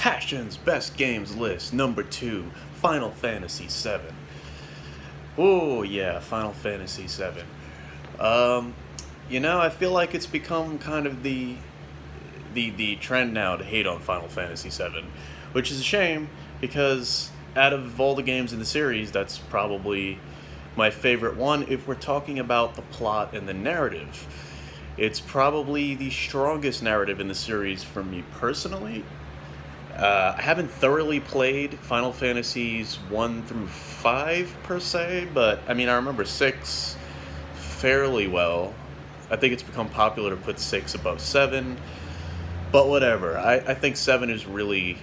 Passion's Best Games list, number 2, Final Fantasy VII. Oh yeah, Final Fantasy VII. Um, I feel like it's become kind of the trend now to hate on Final Fantasy VII, which is a shame because out of all the games in the series, that's probably my favorite one if we're talking about the plot and the narrative. It's probably the strongest narrative in the series for me personally. I haven't thoroughly played Final Fantasies 1 through 5 per se, but I mean, I remember 6 fairly well. I think it's become popular to put 6 above 7, but whatever. I think 7 is really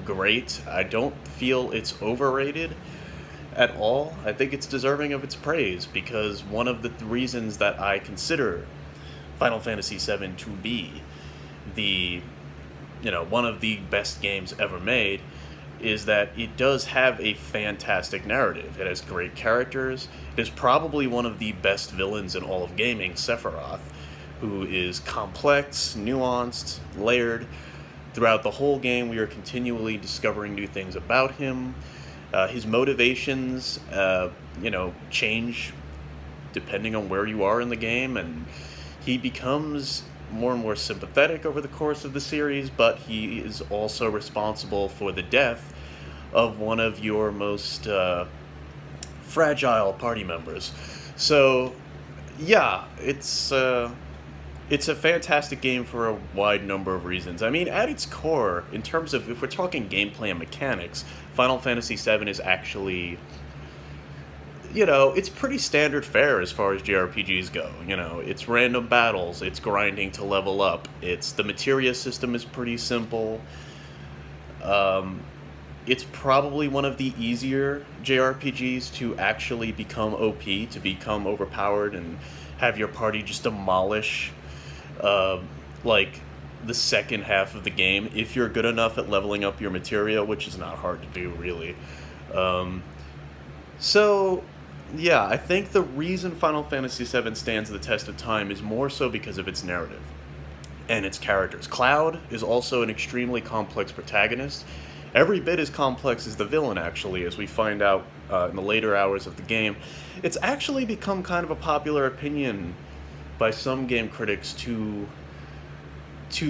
great. I don't feel it's overrated at all. I think it's deserving of its praise because one of the reasons that I consider Final Fantasy VII to be the one of the best games ever made is that it does have a fantastic narrative. It has great characters. It is probably one of the best villains in all of gaming, Sephiroth, who is complex, nuanced, layered. Throughout the whole game, we are continually discovering new things about him. His motivations, change depending on where you are in the game, and he becomes more and more sympathetic over the course of the series, but he is also responsible for the death of one of your most fragile party members. So, yeah, it's a fantastic game for a wide number of reasons. I mean, at its core, in terms of, if we're talking gameplay and mechanics, Final Fantasy VII is actually, it's pretty standard fare as far as JRPGs go. It's random battles, it's grinding to level up, the materia system is pretty simple. It's probably one of the easier JRPGs to actually become OP, to become overpowered and have your party just demolish, the second half of the game, if you're good enough at leveling up your materia, which is not hard to do, really. So, yeah, I think the reason Final Fantasy VII stands the test of time is more so because of its narrative and its characters. Cloud is also an extremely complex protagonist. Every bit as complex as the villain, actually, as we find out in the later hours of the game. It's actually become kind of a popular opinion by some game critics to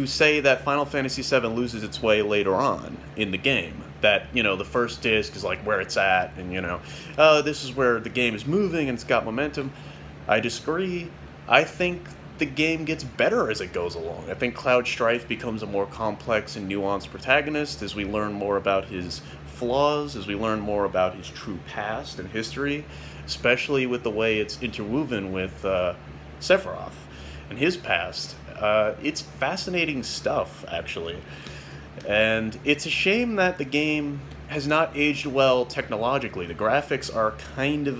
say that Final Fantasy VII loses its way later on in the game. That, the first disc is like where it's at, and, this is where the game is moving and it's got momentum. I disagree. I think the game gets better as it goes along. I think Cloud Strife becomes a more complex and nuanced protagonist as we learn more about his flaws, as we learn more about his true past and history, especially with the way it's interwoven with Sephiroth and his past. It's fascinating stuff, actually. And it's a shame that the game has not aged well technologically. The graphics are kind of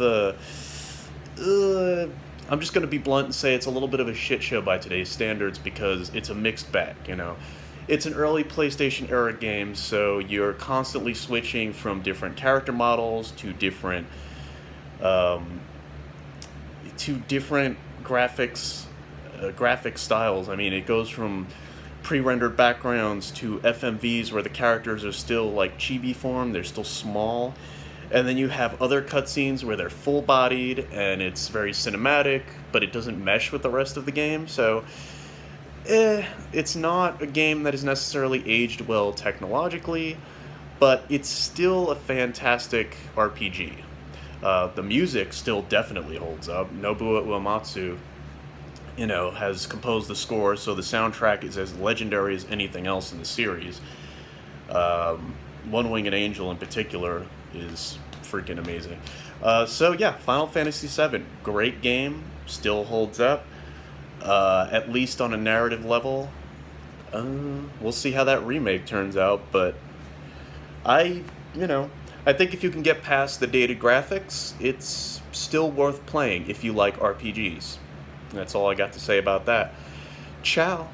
I'm just going to be blunt and say it's a little bit of a shit show by today's standards because it's a mixed bag, It's an early PlayStation era game, so you're constantly switching from different character models to different graphic styles. I mean, it goes from pre-rendered backgrounds to FMVs where the characters are still like chibi form, they're still small. And then you have other cutscenes where they're full-bodied and it's very cinematic, but it doesn't mesh with the rest of the game. So, it's not a game that is necessarily aged well technologically, but it's still a fantastic RPG. The music still definitely holds up. Nobuo Uematsu, has composed the score, so the soundtrack is as legendary as anything else in the series. One Winged Angel in particular is freaking amazing. So yeah, Final Fantasy VII, great game, still holds up, at least on a narrative level. We'll see how that remake turns out, but I think if you can get past the dated graphics, it's still worth playing if you like RPGs. That's all I got to say about that. Ciao.